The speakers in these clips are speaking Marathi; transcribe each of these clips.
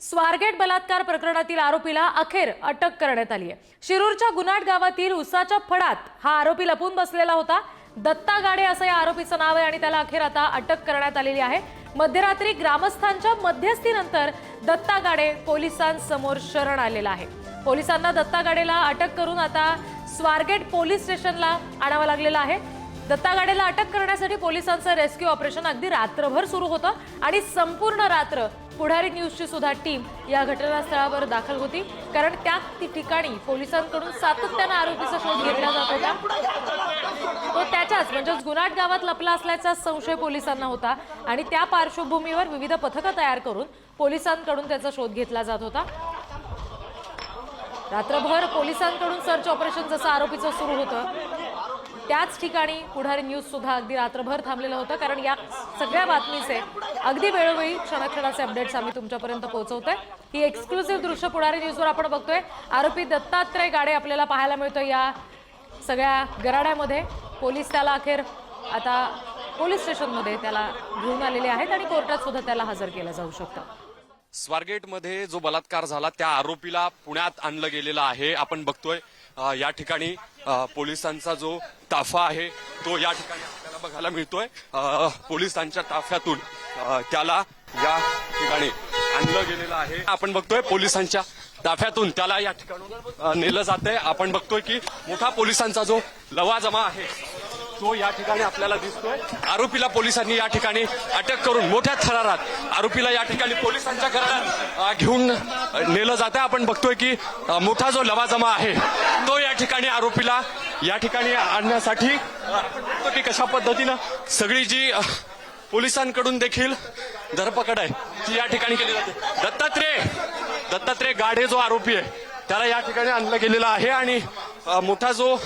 स्वारगेट बलात्कार प्रकरणातील आरोपीला अखेर अटक करण्यात आली आहे। शिरूरच्या गुनाट गावातील उसाच्या फडात हा आरोपी लपून बसलेला होता। दत्ता गाडे असं या आरोपीचं नाव आहे आणि त्याला अखेर आता अटक करण्यात आलेली आहे। मध्यरात्री ग्रामस्थांच्या मध्यस्थीनंतर दत्ता गाडे पोलिसांसमोर शरण आलेला आहे। पोलिसांना दत्ता गाडेला अटक करून आता स्वारगेट पोलीस स्टेशनला आणावं लागलेलं आहे। दत्ता गाडेला अटक करण्यासाठी पोलिसांचं रेस्क्यू ऑपरेशन अगदी रात्रभर सुरू होतं आणि संपूर्ण रात्र पुढारी न्यूजची सुद्धा टीम या घटनास्थळावर दाखल होती, कारण त्या ठिकाणी पोलिसांकडून सातत्यानं आरोपीचा शोध घेतला जात होता। तो त्याच्याच म्हणजेच गुनाट गावात लपला असल्याचा संशय पोलिसांना होता आणि त्या पार्श्वभूमीवर विविध पथकं तयार करून पोलिसांकडून त्याचा शोध घेतला जात होता। रात्रभर पोलिसांकडून सर्च ऑपरेशन जसं आरोपीचं सुरू होतं त्याच ठिकाणी पुढारी न्यूज सुद्धा अगदी रात्रभर थांबलेलं होतं, कारण या सगळ्या बातमीचे अगदी वेळोवेळी क्षणाक्षणाचे अपडेट्स आम्ही तुमच्यापर्यंत पोहोचवतोय। ही एक्सक्लुसिव्ह दृश्य पुढारी न्यूजवर आपण बघतोय। आरोपी दत्तात्रय गाडे आपल्याला पाहायला मिळतोय या सगळ्या गराड्यामध्ये। पोलीस त्याला अखेर आता पोलीस स्टेशनमध्ये त्याला घेऊन आलेले आहेत आणि कोर्टात सुद्धा त्याला हजर केलं जाऊ शकतं। स्वारगेटमध्ये जो बलात्कार झाला त्या आरोपीला पुण्यात आणलं गेलेलं आहे। आपण बघतोय या ठिकाणी पोलिसांचा जो ताफा आहे तो या ठिकाणी आपल्याला बघायला मिळतोय। पोलिसांच्या ताफ्यातून त्याला या ठिकाणी आणलं गेलेलं आहे। आपण बघतोय पोलिसांच्या ताफ्यातून त्याला या ठिकाणी नेलं जातंय। आपण बघतोय की मोठा पोलिसांचा जो लवाजमा आहे तो या ठिकाणी आपल्याला दिसतोय। आरोपीला पोलिसांनी या ठिकाणी अटक करून मोठ्या थरारात आरोपीला या ठिकाणी पोलिसांच्या घरात घेऊन नेलं जातं। आपण बघतोय की मोठा जो लवाजमा आहे तो या ठिकाणी आरोपीला या ठिकाणी आणण्यासाठी आपण बघतो की कशा पद्धतीनं सगळी जी पोलिसांकडून देखील धरपकड आहे ती या ठिकाणी केली जाते। दत्तात्रय गाडे जो आरोपी आहे त्याला या ठिकाणी आणलं गेलेलं आहे आणि मोठा जो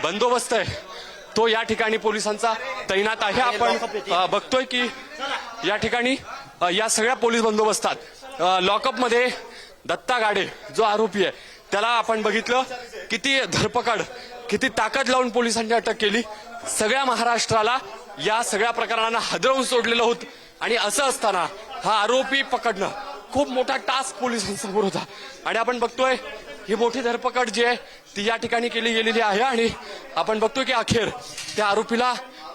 बंदोबस्त आहे तो या ठिकाणी पोलिसांचा तैनात आहे। आपण बघतोय की या ठिकाणी या सगळ्या पोलीस बंदोबस्तात लॉकअपमध्ये दत्ता गाडे जो आरोपी आहे त्याला आपण बघितलं किती धरपकड किती ताकद लावून पोलिसांनी अटक केली। सगळ्या महाराष्ट्राला या सगळ्या प्रकरणांना हादरवून सोडलेलं होतं आणि असं असताना हा आरोपी पकडणं खूप मोठा टास्क पोलिसांसमोर होता आणि आपण बघतोय ही मोठी धरपकड जी आहे ती या ठिकाणी केली गेलेली आहे आणि आपण बघतोय की अखेर त्या आरोपीला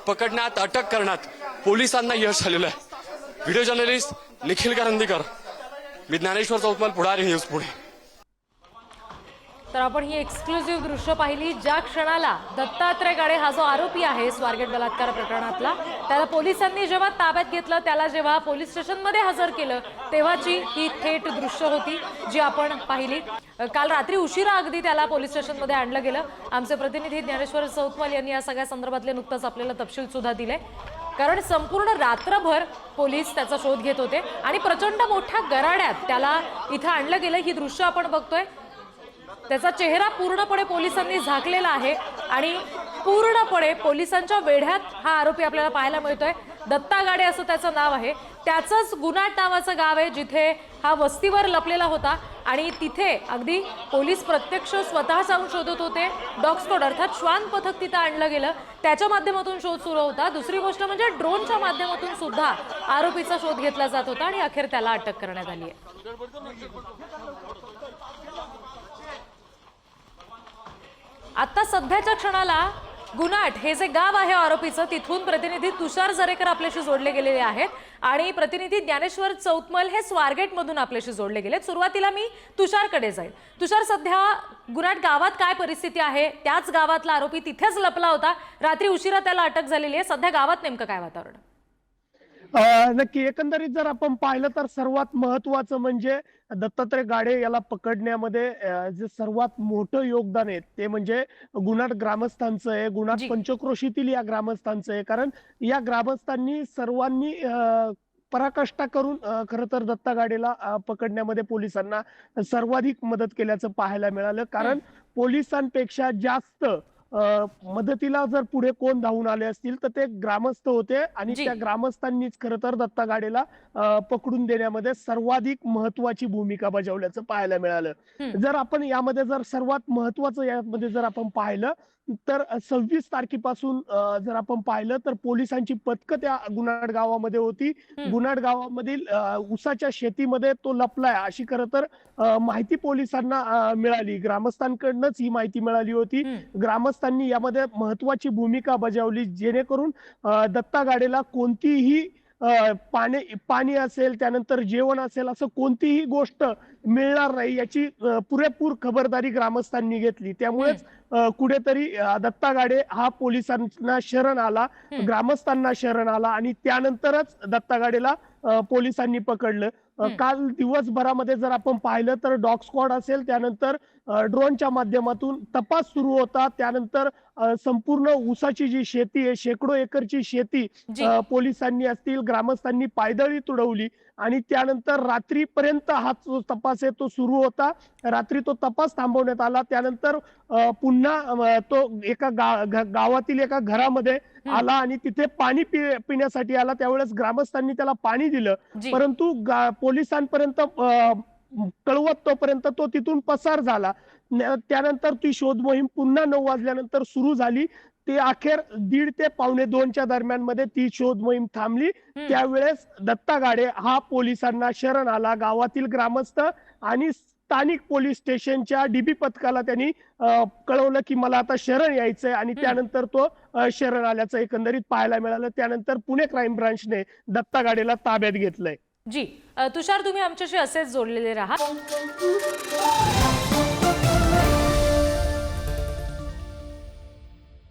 पकडण्यात अटक करण्यात पोलिसांना यश आलेलं आहे। व्हिडिओ जर्नलिस्ट निखिल करंदीकर, मी ज्ञानेश्वर चौतमल, पुढारी न्यूज पुणे। तर आपण ही एक्सक्लुसिव्ह दृश्य पाहिली ज्या क्षणाला दत्तात्रय गाडे हा जो आरोपी आहे स्वारगेट बलात्कार प्रकरणातला त्याला पोलिसांनी जेव्हा ताब्यात घेतलं, त्याला जेव्हा पोलीस स्टेशनमध्ये हजर केलं तेव्हाची ही थेट दृश्य होती जी आपण पाहिली। काल रात्री उशिरा अगदी त्याला पोलीस स्टेशनमध्ये आणलं गेलं। आमचे प्रतिनिधी ज्ञानेश्वर चौतमल यांनी या सगळ्या संदर्भातले नुकताच आपल्याला तपशील सुद्धा दिले, कारण संपूर्ण रात्रभर पोलीस त्याचा शोध घेत होते आणि प्रचंड मोठ्या गराड्यात त्याला इथं आणलं गेलं। ही दृश्य आपण बघतोय, त्याचा चेहरा पूर्णपणे पोलिसांनी झाकलेला आहे आणि पूर्णपणे पोलिसांच्या वेढ्यात हा आरोपी आपल्याला पाहायला मिळतोय। दत्ता गाडे असं त्याचं नाव आहे। त्याचंच गुनाट नावाचं गाव आहे जिथे हा वस्तीवर लपलेला होता आणि तिथे अगदी पोलीस प्रत्यक्ष स्वतः जाऊन शोधत होते। डॉग स्क्वॉड अर्थात श्वान पथक तिथं आणलं गेलं, त्याच्या माध्यमातून शोध सुरू होता। दुसरी गोष्ट म्हणजे ड्रोनच्या माध्यमातून सुद्धा आरोपीचा शोध घेतला जात होता आणि अखेर त्याला अटक करण्यात आली आहे। आता सध्याच्या क्षणाला गुनाट हे जे गाव आहे आरोपीचं तिथून प्रतिनिधी तुषार जरेकर आपल्याशी जोडले गेलेले आहेत आणि प्रतिनिधी ज्ञानेश्वर चौतमल हे स्वारगेट मधून आपल्याशी जोडले गेलेत। सुरुवातीला मी तुषारकडे जाईल। तुषार, सध्या गुनाट गावात काय परिस्थिती आहे? त्याच गावातला आरोपी तिथेच लपला होता, रात्री उशिरा त्याला अटक झालेली आहे। सध्या गावात नेमकं काय वातावरण? नक्की एकंदरीत जर आपण पाहिलं तर सर्वात महत्वाचं म्हणजे दत्तात्रय गाडे याला पकडण्यामध्ये जे सर्वात मोठं योगदान आहे ते म्हणजे गुनाट ग्रामस्थांचं आहे, गुनाट पंचक्रोशीतील या ग्रामस्थांचं आहे। कारण या ग्रामस्थांनी सर्वांनी पराकाष्ठा करून खरं तर दत्ता गाडेला पकडण्यामध्ये पोलिसांना सर्वाधिक मदत केल्याचं पाहायला मिळालं। कारण पोलिसांपेक्षा जास्त मदतीला जर पुढे कोण धावून आले असतील तर ते ग्रामस्थ होते आणि त्या ग्रामस्थांनीच खरं तर दत्ता गाडेला पकडून देण्यामध्ये सर्वाधिक महत्वाची भूमिका बजावल्याचं पाहायला मिळालं। जर आपण यामध्ये जर सर्वात महत्वाचं यामध्ये जर आपण पाहिलं तर 26 तारखेपासून जर आपण पाहिलं तर पोलिसांची पथकं त्या गुन्हाड गावामध्ये होती. गुन्हाड गावामधील ऊसाच्या शेतीमध्ये तो लपलाय अशी खरं तर माहिती पोलिसांना मिळाली. ग्रामस्थांकडूनच ही माहिती मिळाली होती. ग्रामस्थांनी यामध्ये महत्वाची भूमिका बजावली, जेणेकरून दत्ता गाडेला कोणतीही पाणी असेल, त्यानंतर जेवण असेल, असं कोणतीही गोष्ट मिळणार नाही याची पुरेपूर खबरदारी ग्रामस्थांनी घेतली. त्यामुळेच कुठेतरी दत्ता गाडे हा पोलिसांना शरण आला, ग्रामस्थांना शरण आला आणि त्यानंतरच दत्ता गाडेला पोलिसांनी पकडलं. काल दिवसभरामध्ये जर आपण पाहिलं तर डॉग स्क्वॉड असेल, त्यानंतर ड्रोनच्या माध्यमातून तपास सुरू होता. त्यानंतर संपूर्ण ऊसाची जी शेती आहे, शेकडो एकरची शेती पोलिसांनी असतील, ग्रामस्थांनी पायदळी तुडवली आणि त्यानंतर रात्रीपर्यंत हा जो तपास आहे तो सुरू होता. रात्री तो तपास थांबवण्यात आला. त्यानंतर पुन्हा तो एका गावातील एका घरामध्ये आला आणि तिथे पाणी पिण्यासाठी आला. त्यावेळेस ग्रामस्थांनी त्याला पाणी दिलं, परंतु पोलिसांपर्यंत कळवत तोपर्यंत तो तिथून पसार झाला. त्यानंतर ती शोध मोहीम पुन्हा 9 वाजल्यानंतर सुरू झाली. ती अखेर 1:30 ते 1:45 दरम्यान मध्ये ती शोध मोहीम थांबली. त्यावेळेस दत्ता गाडे हा पोलिसांना शरण आला. गावातील ग्रामस्थ आणि स्थानिक पोलीस स्टेशनच्या डीबी पथकाला त्यांनी कळवलं की मला आता शरण यायचंय आणि त्यानंतर तो शरण आल्याचं एकंदरीत पाहायला मिळालं. त्यानंतर पुणे क्राईम ब्रांचने दत्ता गाडेला ताब्यात घेतलंय. तुषार, तुम्ही आमच्याशी असेच जोडलेले राहा.